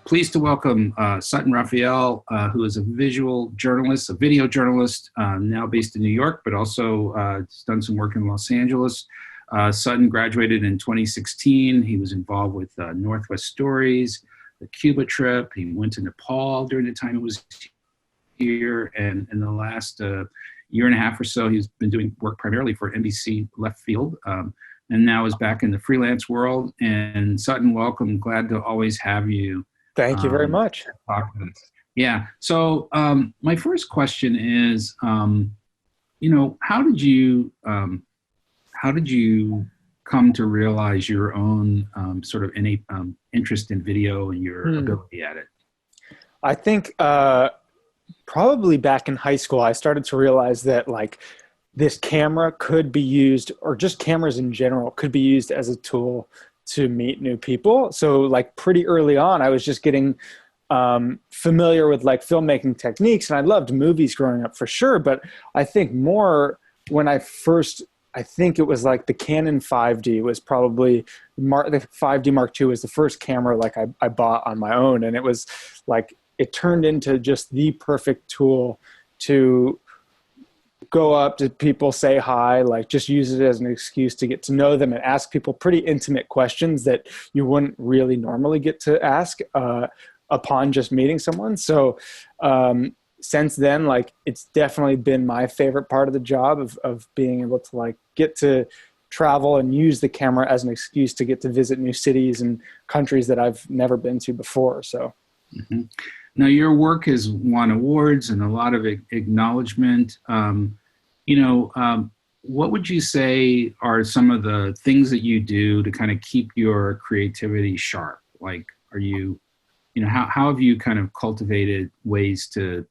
pleased to welcome Sutton Raphael, who is a visual journalist, a video journalist, now based in New York, but also has done some work in Los Angeles. Sutton graduated in 2016. He was involved with Northwest Stories, the Cuba trip. He went to Nepal during the time he was here. And in the last year and a half or so, he's been doing work primarily for NBC Left Field. And now is back in the freelance world. And Sutton, welcome. Glad to always have you. Thank you very much. Yeah. So my first question is, you know, how did you come to realize your own sort of innate interest in video and your ability at it? I think probably back in high school, I started to realize that like this camera could be used, or just cameras in general could be used as a tool to meet new people. So like pretty early on, I was just getting familiar with like filmmaking techniques, and I loved movies growing up for sure. But I think more when I think it was like the Canon 5D was probably, the 5D Mark II was the first camera like I bought on my own. And it was like, it turned into just the perfect tool to go up to people, say hi, like just use it as an excuse to get to know them and ask people pretty intimate questions that you wouldn't really normally get to ask upon just meeting someone. So since then, like it's definitely been my favorite part of the job of being able to like get to travel and use the camera as an excuse to get to visit new cities and countries that I've never been to before. So. Mm-hmm. Now, your work has won awards and a lot of acknowledgement. What would you say are some of the things that you do to kind of keep your creativity sharp? Like, how have you kind of cultivated ways to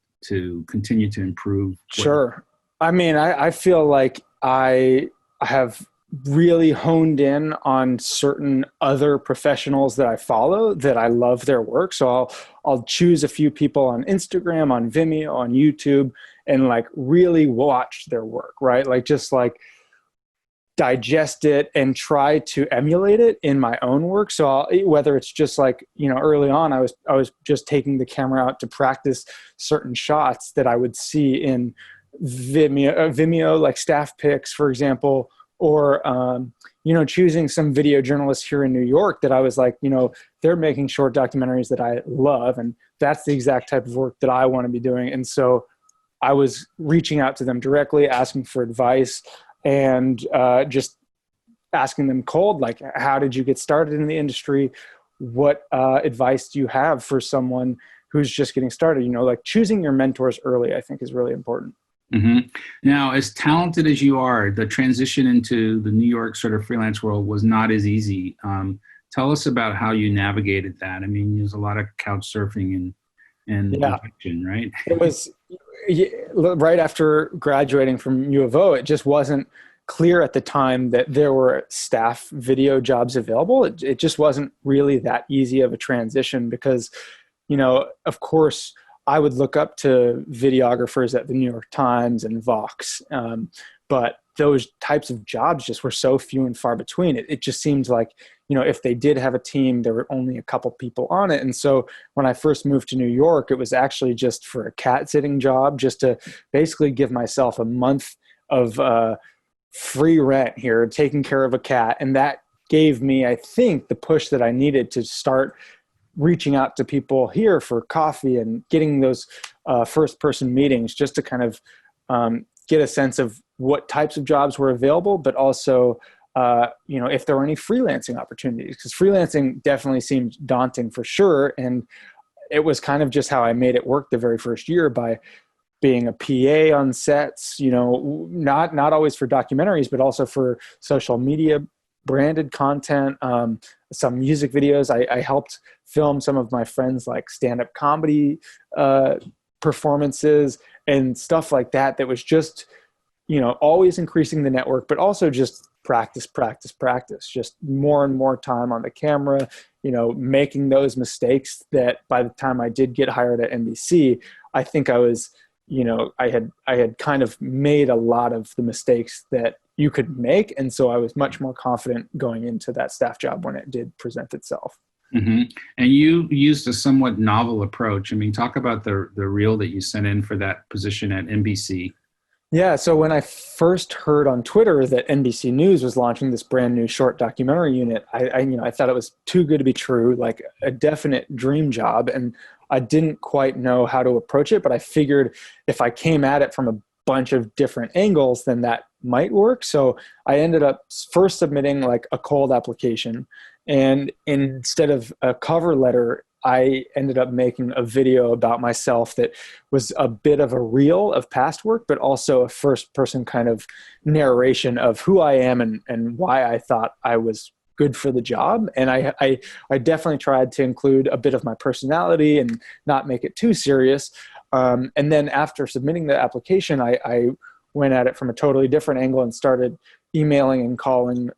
continue to improve? Sure. I mean, I feel like I have really honed in on certain other professionals that I follow that I love their work. So I'll choose a few people on Instagram, on Vimeo, on YouTube, and like really watch their work, right? Like just like digest it and try to emulate it in my own work. So whether it's just like, early on, I was just taking the camera out to practice certain shots that I would see in Vimeo, like staff pics, for example, or, choosing some video journalists here in New York that I was like, they're making short documentaries that I love. And that's the exact type of work that I want to be doing. And so I was reaching out to them directly, asking for advice, and just asking them cold, like, how did you get started in the industry? What advice do you have for someone who's just getting started? Like choosing your mentors early, I think is really important. Mm-hmm. Now, as talented as you are, the transition into the New York sort of freelance world was not as easy. Tell us about how you navigated that. I mean, there's a lot of couch surfing and addiction, right? It was right after graduating from U of O. It just wasn't clear at the time that there were staff video jobs available. It just wasn't really that easy of a transition because, of course, I would look up to videographers at the New York Times and Vox, but those types of jobs just were so few and far between. It just seemed like, if they did have a team, there were only a couple people on it. And so when I first moved to New York, it was actually just for a cat sitting job, just to basically give myself a month of free rent here, taking care of a cat. And that gave me, I think, the push that I needed to start reaching out to people here for coffee and getting those first person meetings just to kind of get a sense of what types of jobs were available, but also, if there were any freelancing opportunities, because freelancing definitely seemed daunting for sure. And it was kind of just how I made it work the very first year by being a PA on sets, not always for documentaries, but also for social media branded content, some music videos. I helped film some of my friends like stand-up comedy performances and stuff like that. That was just, always increasing the network, but also just practice, just more and more time on the camera, making those mistakes that by the time I did get hired at NBC, I think I was, I had kind of made a lot of the mistakes that you could make. And so I was much more confident going into that staff job when it did present itself. Hmm. And you used a somewhat novel approach. I mean, talk about the reel that you sent in for that position at NBC. Yeah, so when I first heard on Twitter that NBC News was launching this brand new short documentary unit, I thought it was too good to be true, like a definite dream job, and I didn't quite know how to approach it, but I figured if I came at it from a bunch of different angles, then that might work. So I ended up first submitting like a cold application, and instead of a cover letter, I ended up making a video about myself that was a bit of a reel of past work, but also a first person kind of narration of who I am and why I thought I was good for the job. And I definitely tried to include a bit of my personality and not make it too serious. And then after submitting the application, I went at it from a totally different angle and started emailing and calling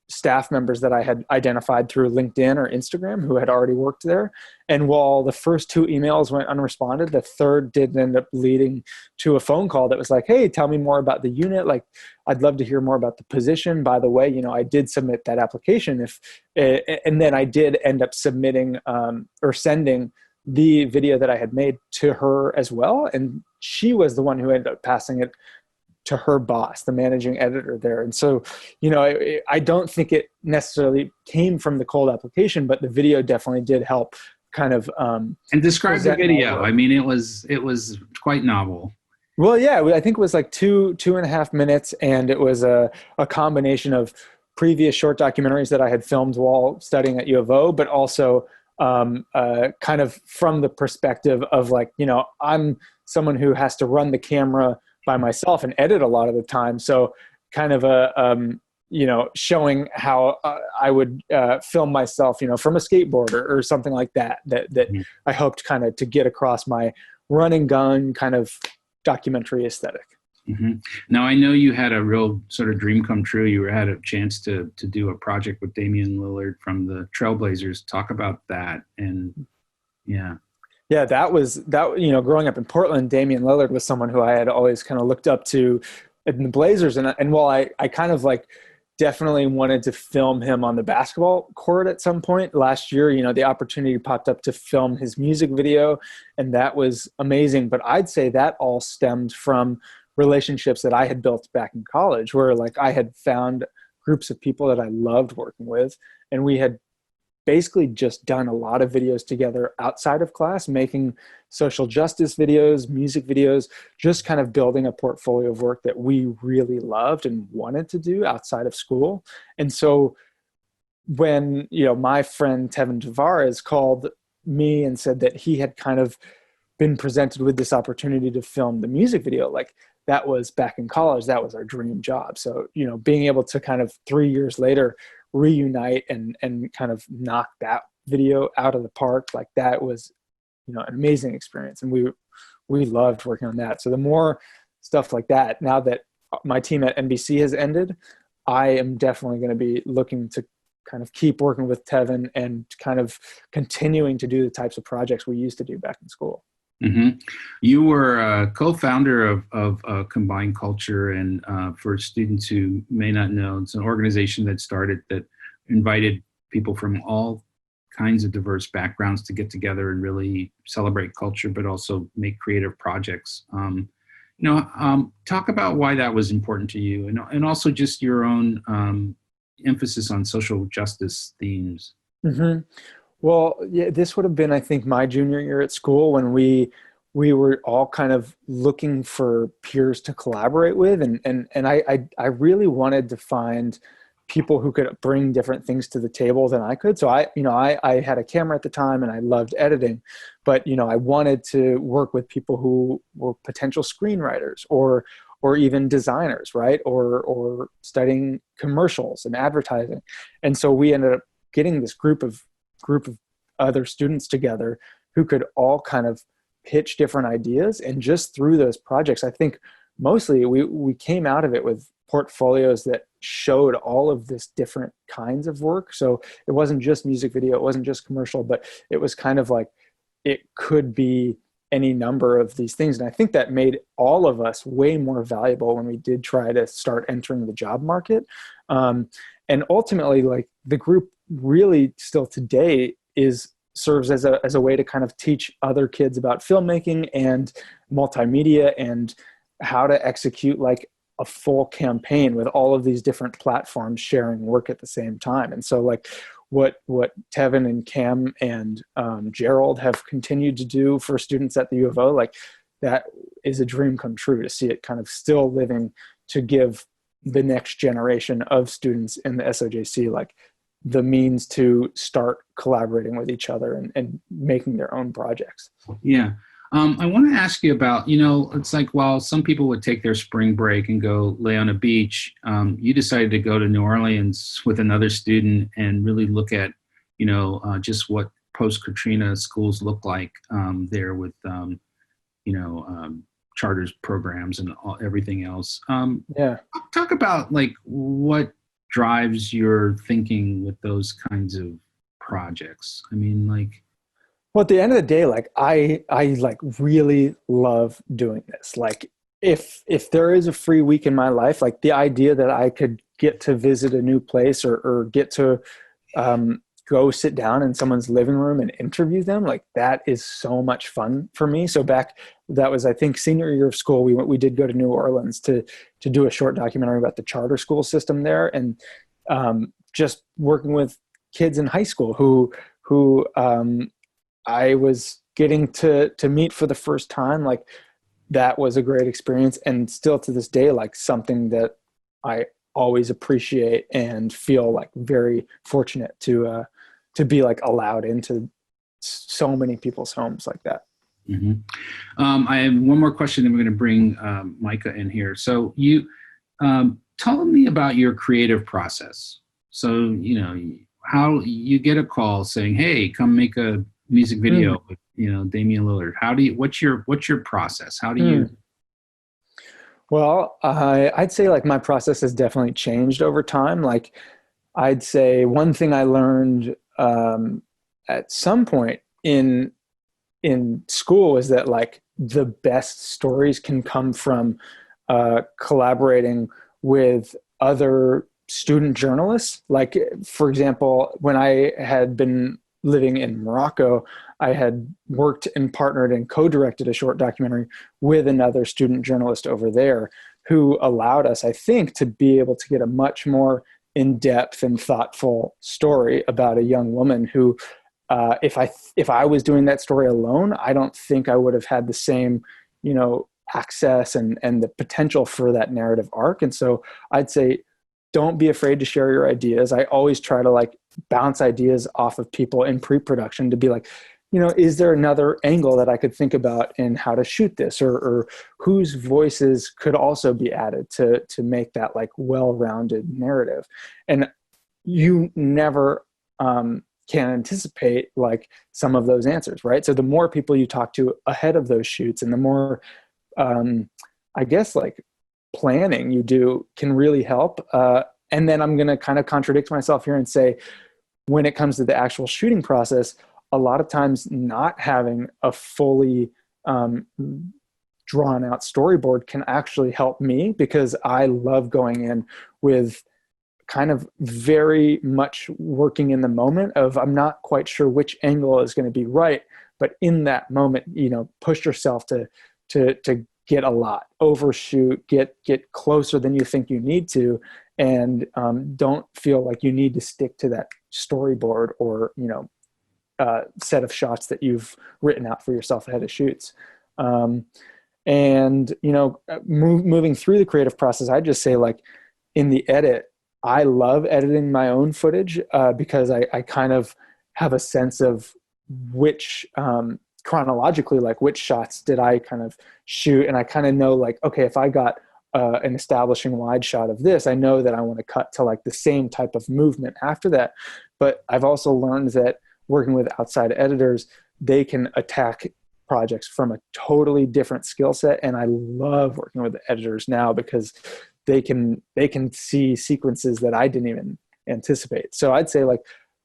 staff members that I had identified through LinkedIn or Instagram who had already worked there. And while the first two emails went unresponded, the third did end up leading to a phone call that was like, hey, tell me more about the unit. Like, I'd love to hear more about the position. By the way, I did submit that application. And then I did end up submitting or sending the video that I had made to her as well. And she was the one who ended up passing it to her boss, the managing editor there. And so, I don't think it necessarily came from the cold application, but the video definitely did help kind of and describe the video. I mean, it was quite novel. Well, yeah, I think it was like 2.5 minutes, and it was a combination of previous short documentaries that I had filmed while studying at U of O, but also kind of from the perspective of like, I'm someone who has to run the camera by myself and edit a lot of the time. So kind of showing how I would film myself, from a skateboard or something like that mm-hmm. I hoped kind of to get across my run and gun kind of documentary aesthetic. Mm-hmm. Now, I know you had a real sort of dream come true. You had a chance to do a project with Damian Lillard from the Trailblazers. Talk about that. And yeah. Yeah, that growing up in Portland, Damian Lillard was someone who I had always kind of looked up to in the Blazers. And while I kind of like definitely wanted to film him on the basketball court at some point last year, the opportunity popped up to film his music video, and that was amazing. But I'd say that all stemmed from relationships that I had built back in college, where like I had found groups of people that I loved working with, and we had basically just done a lot of videos together outside of class, making social justice videos, music videos, just kind of building a portfolio of work that we really loved and wanted to do outside of school. And so when, my friend Tevin Tavares called me and said that he had kind of been presented with this opportunity to film the music video, like that was back in college, that was our dream job. So, being able to kind of 3 years later reunite and kind of knock that video out of the park, like that was, an amazing experience. And we loved working on that. So the more stuff like that, now that my team at NBC has ended, I am definitely going to be looking to kind of keep working with Tevin and kind of continuing to do the types of projects we used to do back in school. Mm-hmm. You were a co-founder of Combined Culture, and for students who may not know, it's an organization that invited people from all kinds of diverse backgrounds to get together and really celebrate culture, but also make creative projects. Talk about why that was important to you, and also just your own emphasis on social justice themes. Mm-hmm. Well, yeah, this would have been, I think, my junior year at school when we were all kind of looking for peers to collaborate with. And I really wanted to find people who could bring different things to the table than I could. So I had a camera at the time and I loved editing, but, I wanted to work with people who were potential screenwriters or even designers, right? Or studying commercials and advertising. And so we ended up getting this group of other students together who could all kind of pitch different ideas. And just through those projects, I think mostly we came out of it with portfolios that showed all of this different kinds of work. So it wasn't just music video, it wasn't just commercial, but it was kind of like it could be any number of these things. And I think that made all of us way more valuable when we did try to start entering the job market. And ultimately, like the group really still today serves as a way to kind of teach other kids about filmmaking and multimedia and how to execute like a full campaign with all of these different platforms sharing work at the same time. And so like what Tevin and Cam and Gerald have continued to do for students at the U of O, like that is a dream come true to see it kind of still living to give the next generation of students in the SOJC like the means to start collaborating with each other and making their own projects. Yeah. I want to ask you about, you know, it's like while some people would take their spring break and go lay on a beach, you decided to go to New Orleans with another student and really look at, you know, just what post-Katrina schools look like there with, you know, charters programs and everything else. Yeah. Talk about like what drives your thinking with those kinds of projects. I mean, like, well, at the end of the day, like I like really love doing this. Like if there is a free week in my life, like the idea that I could get to visit a new place or get to go sit down in someone's living room and interview them, like that is so much fun for me. So that was, I think, senior year of school, we did go to New Orleans to do a short documentary about the charter school system there, and just working with kids in high school who I was getting to meet for the first time. Like that was a great experience, and still to this day, like something that I always appreciate and feel like very fortunate to be like allowed into so many people's homes like that. Mm-hmm. I have one more question, and we're going to bring Micah in here. So you tell me about your creative process. So, you know, how you get a call saying, hey, come make a music video with, you know, Damian Lillard. What's your process? How do you? Well, I'd say like my process has definitely changed over time. Like I'd say one thing I learned at some point in school is that like the best stories can come from collaborating with other student journalists. Like, for example, when I had been living in Morocco, I had worked and partnered and co-directed a short documentary with another student journalist over there who allowed us, I think, to be able to get a much more in-depth and thoughtful story about a young woman who, if I was doing that story alone, I don't think I would have had the same, you know, access and the potential for that narrative arc. And so I'd say, don't be afraid to share your ideas. I always try to like bounce ideas off of people in pre-production to be like, you know, is there another angle that I could think about in how to shoot this, or whose voices could also be added to make that like well-rounded narrative? And you never can anticipate like some of those answers, right? So the more people you talk to ahead of those shoots and the more, I guess, like planning you do can really help. And then I'm going to kind of contradict myself here and say, when it comes to the actual shooting process, a lot of times not having a fully drawn out storyboard can actually help me, because I love going in with kind of very much working in the moment of, I'm not quite sure which angle is going to be right, but in that moment, you know, push yourself to get a lot, overshoot, get closer than you think you need to, and don't feel like you need to stick to that storyboard or, you know, set of shots that you've written out for yourself ahead of shoots. And, you know, moving through the creative process, I just say, like, in the edit, I love editing my own footage because I kind of have a sense of which chronologically, like which shots did I kind of shoot, and I kind of know, like, okay, if I got an establishing wide shot of this, I know that I want to cut to like the same type of movement after that. But I've also learned that working with outside editors, they can attack projects from a totally different skill set, and I love working with the editors now because they can see sequences that I didn't even anticipate. So I'd say, like,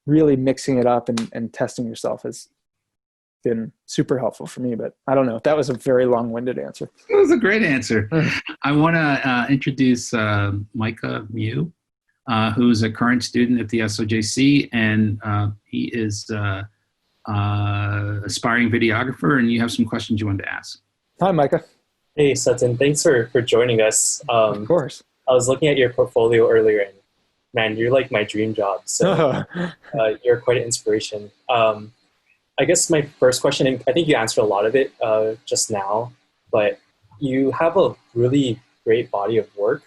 really mixing it up and testing yourself has been super helpful for me. But I don't know, that was a very long-winded answer. It was a great answer. I want to introduce Micah Mew. who's a current student at the SOJC, and he is aspiring videographer, and you have some questions you wanted to ask. Hi, Micah. Hey, Sutton. Thanks for joining us. Of course. I was looking at your portfolio earlier, and man, you're like my dream job. So you're quite an inspiration. I guess my first question, and I think you answered a lot of it just now, but you have a really great body of work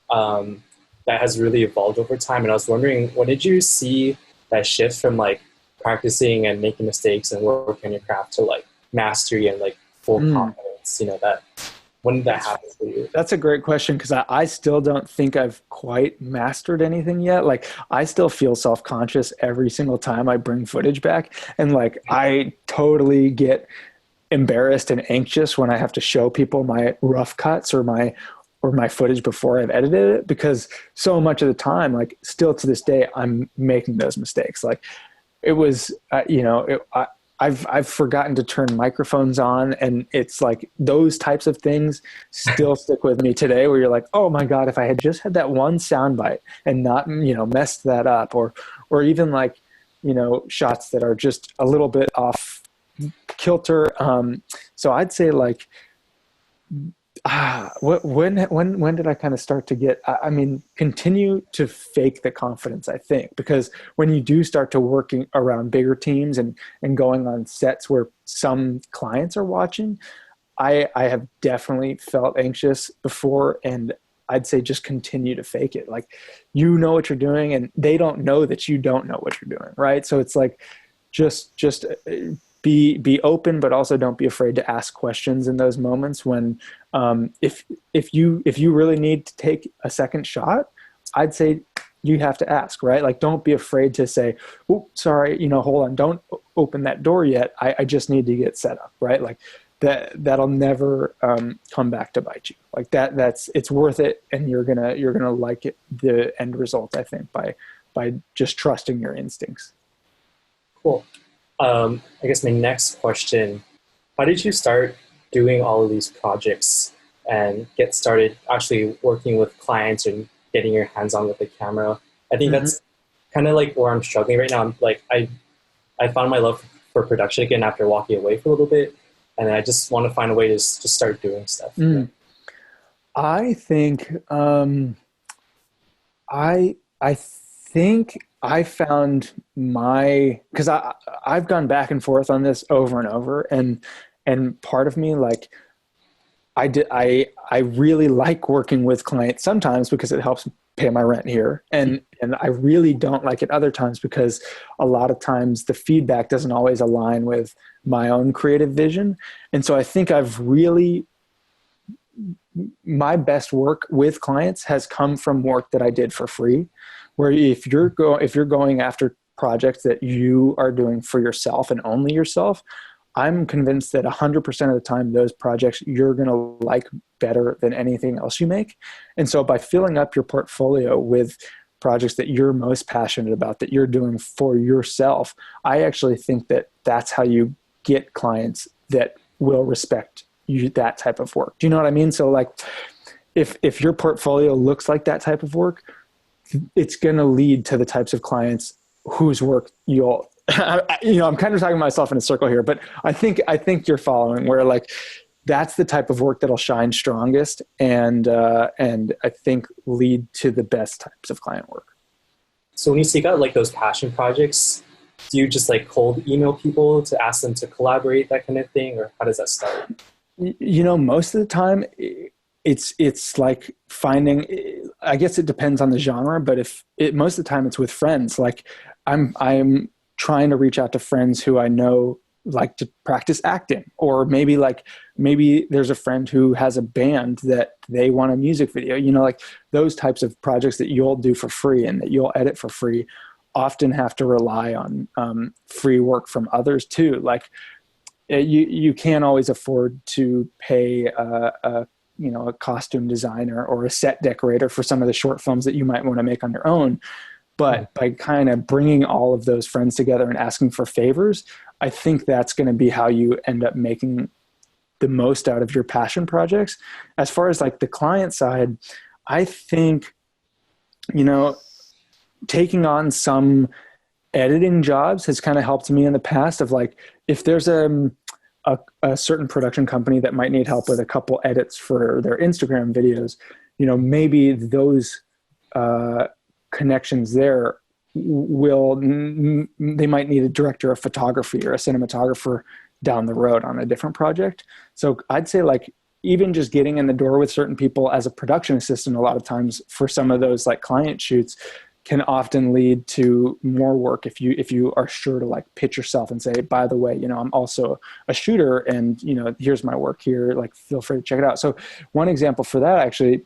that has really evolved over time. And I was wondering, when did you see that shift from like practicing and making mistakes and working on your craft to like mastery and like full confidence? You know, that when did that happen for you? That's a great question, because I still don't think I've quite mastered anything yet. Like, I still feel self-conscious every single time I bring footage back. And like, I totally get embarrassed and anxious when I have to show people my rough cuts or my footage before I've edited it, because so much of the time, like still to this day, I'm making those mistakes. Like it was, I've forgotten to turn microphones on, and it's like those types of things still stick with me today, where you're like, oh my God, if I had just had that one soundbite and not, messed that up, or even like, shots that are just a little bit off kilter. So I'd say like, when did I kind of start to get, continue to fake the confidence, I think, because when you do start to working around bigger teams and going on sets where some clients are watching, I have definitely felt anxious before, and I'd say just continue to fake it. Like, you know what you're doing, and they don't know that you don't know what you're doing. Right. So it's like, just be open, but also don't be afraid to ask questions in those moments when, if you really need to take a second shot, I'd say you have to ask, right? Like, don't be afraid to say, oh, sorry, hold on, don't open that door yet. I just need to get set up, right? Like that'll never, come back to bite you. Like it's worth it. And you're going to like it, the end result, I think, by just trusting your instincts. Cool. I guess my next question, how did you start doing all of these projects and get started actually working with clients and getting your hands on with the camera? I think that's kind of like where I'm struggling right now. I'm like, I found my love for production again after walking away for a little bit. And I just want to find a way to just start doing stuff. I think, I think I found because I've gone back and forth on this over and over, and part of me, like, I really like working with clients sometimes because it helps pay my rent here, and I really don't like it other times because a lot of times the feedback doesn't always align with my own creative vision. And so I think my best work with clients has come from work that I did for free, where if you're going after projects that you are doing for yourself and only yourself, I'm convinced that 100% of the time, those projects you're going to like better than anything else you make. And so by filling up your portfolio with projects that you're most passionate about, that you're doing for yourself, I actually think that that's how you get clients that will respect you, that type of work. Do you know what I mean? So like, if your portfolio looks like that type of work, it's going to lead to the types of clients whose work you'll, I'm kind of talking myself in a circle here, but I think you're following, where like, that's the type of work that'll shine strongest and I think lead to the best types of client work. So when you seek out like those passion projects, do you just like cold email people to ask them to collaborate, that kind of thing? Or how does that start? Most of the time it's like finding, I guess it depends on the genre, but most of the time it's with friends. Like I'm trying to reach out to friends who I know like to practice acting, or maybe there's a friend who has a band that they want a music video, like those types of projects that you'll do for free and that you'll edit for free often have to rely on free work from others too. Like you can't always afford to pay a costume designer or a set decorator for some of the short films that you might want to make on your own. But by kind of bringing all of those friends together and asking for favors, I think that's going to be how you end up making the most out of your passion projects. As far as like the client side, I think, taking on some editing jobs has kind of helped me in the past of like, if there's a certain production company that might need help with a couple edits for their Instagram videos, maybe those connections there they might need a director of photography or a cinematographer down the road on a different project. So I'd say like even just getting in the door with certain people as a production assistant, a lot of times for some of those like client shoots can often lead to more work if you are sure to like pitch yourself and say, by the way, I'm also a shooter and, here's my work here, like feel free to check it out. So one example for that actually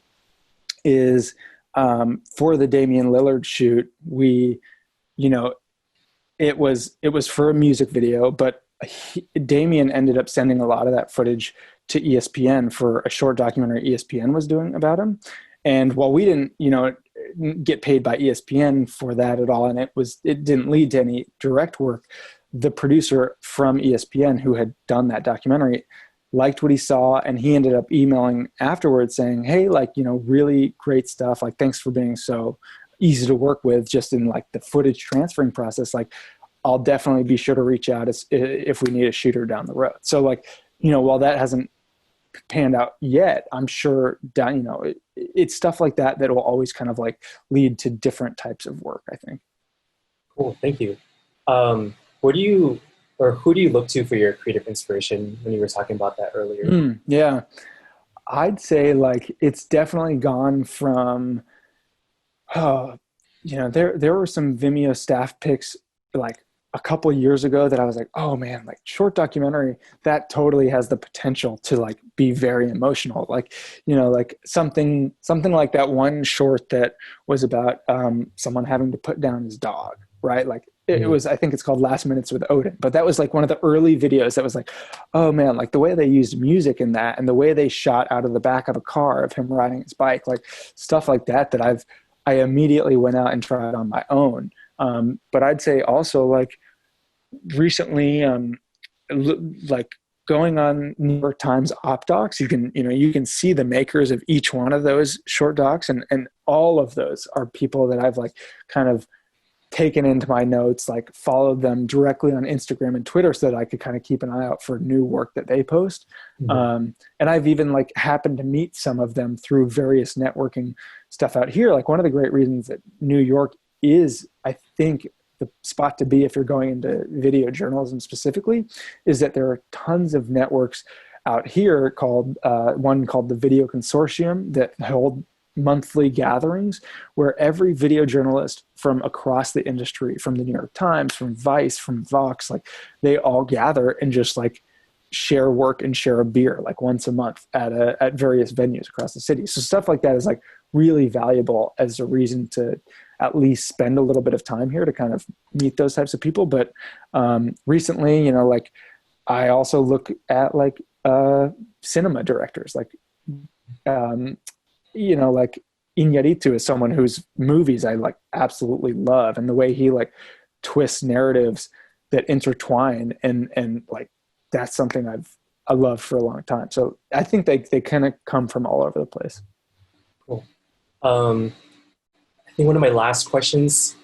is for the Damian Lillard shoot, it was for a music video, but Damian ended up sending a lot of that footage to ESPN for a short documentary ESPN was doing about him. And while we didn't, get paid by ESPN for that at all, and it didn't lead to any direct work, the producer from ESPN who had done that documentary liked what he saw, and he ended up emailing afterwards saying, hey, like, really great stuff. Like, thanks for being so easy to work with just in like the footage transferring process. Like, I'll definitely be sure to reach out if we need a shooter down the road. So like, while that hasn't panned out yet, I'm sure down, it's stuff like that will always kind of like lead to different types of work, I think. Cool. Thank you. Who do you look to for your creative inspiration when you were talking about that earlier? Yeah. I'd say like, it's definitely gone from, there were some Vimeo staff picks like a couple of years ago that I was like, oh man, like short documentary, that totally has the potential to like be very emotional. Like, like something like that one short that was about someone having to put down his dog, right? Like it was, I think it's called Last Minutes with Odin, but that was like one of the early videos that was like, oh man, like the way they used music in that and the way they shot out of the back of a car of him riding his bike, like stuff like that I immediately went out and tried on my own. But I'd say also like recently, like going on New York Times op docs, you can see the makers of each one of those short docs, and all of those are people that I've like kind of taken into my notes, like followed them directly on Instagram and Twitter so that I could kind of keep an eye out for new work that they post. And I've even like happened to meet some of them through various networking stuff out here. Like one of the great reasons that New York is, I think, the spot to be if you're going into video journalism specifically, is that there are tons of networks out here called one called the Video Consortium that hold monthly gatherings where every video journalist from across the industry, from the New York Times, from Vice, from Vox, like they all gather and just like share work and share a beer like once a month at various venues across the city. So stuff like that is like really valuable as a reason to at least spend a little bit of time here to kind of meet those types of people. But recently, like I also look at like cinema directors, like like Iñárritu is someone whose movies I like absolutely love, and the way he like twists narratives that intertwine and like that's something I loved for a long time. So I think they kind of come from all over the place. Cool. I think one of my last questions,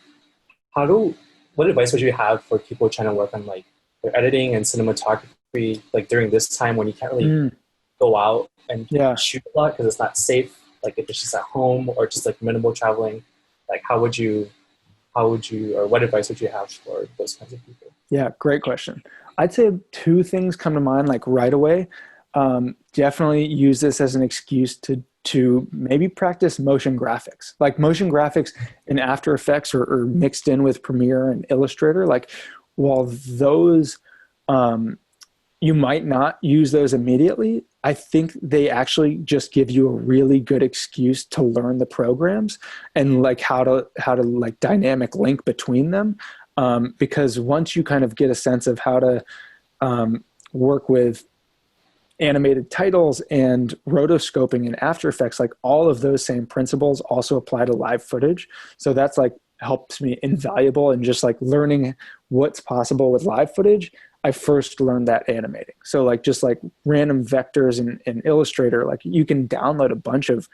what advice would you have for people trying to work on like their editing and cinematography, like during this time when you can't really go out and shoot a lot because it's not safe, like if it's just at home or just like minimal traveling, like how would you, or what advice would you have for those kinds of people? Yeah, great question. I'd say two things come to mind like right away. Definitely use this as an excuse to maybe practice motion graphics. Like motion graphics in After Effects or mixed in with Premiere and Illustrator. Like while those, you might not use those immediately, I think they actually just give you a really good excuse to learn the programs and like how to like dynamic link between them. Because once you kind of get a sense of how to work with animated titles and rotoscoping in After Effects, like all of those same principles also apply to live footage. So that's like helps me invaluable in just like learning what's possible with live footage. I first learned that animating. So like just like random vectors in Illustrator, like you can download a bunch of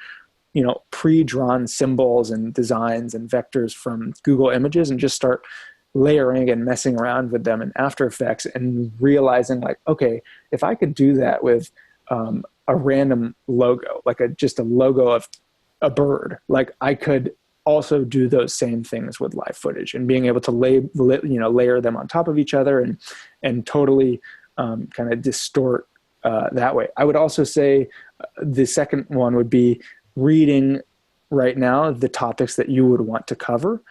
pre-drawn symbols and designs and vectors from Google Images and just start layering and messing around with them in After Effects and realizing like, okay, if I could do that with a random logo, like just a logo of a bird, like I could also do those same things with live footage, and being able to layer them on top of each other and totally kind of distort that way. I would also say the second one would be reading right now the topics that you would want to cover.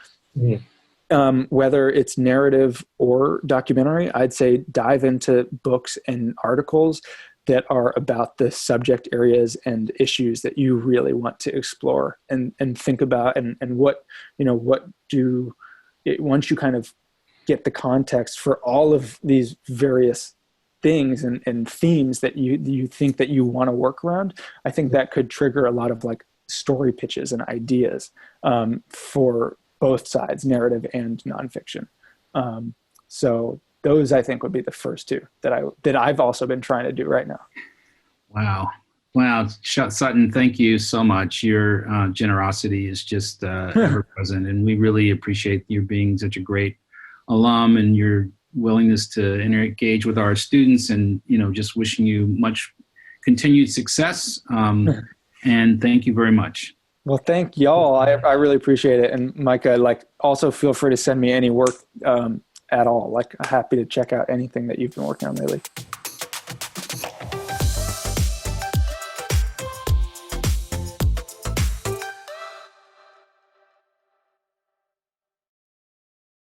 Whether it's narrative or documentary, I'd say dive into books and articles that are about the subject areas and issues that you really want to explore and think about, and what once you kind of get the context for all of these various things and themes that you think that you want to work around, I think that could trigger a lot of like story pitches and ideas for both sides, narrative and nonfiction. So those I think would be the first two that I've also been trying to do right now. Wow. Sutton, thank you so much. Your generosity is just ever present, and we really appreciate you being such a great alum and your willingness to engage with our students, and just wishing you much continued success. And thank you very much. Well, thank y'all. I really appreciate it. And Micah, also feel free to send me any work at all. I'm happy to check out anything that you've been working on lately.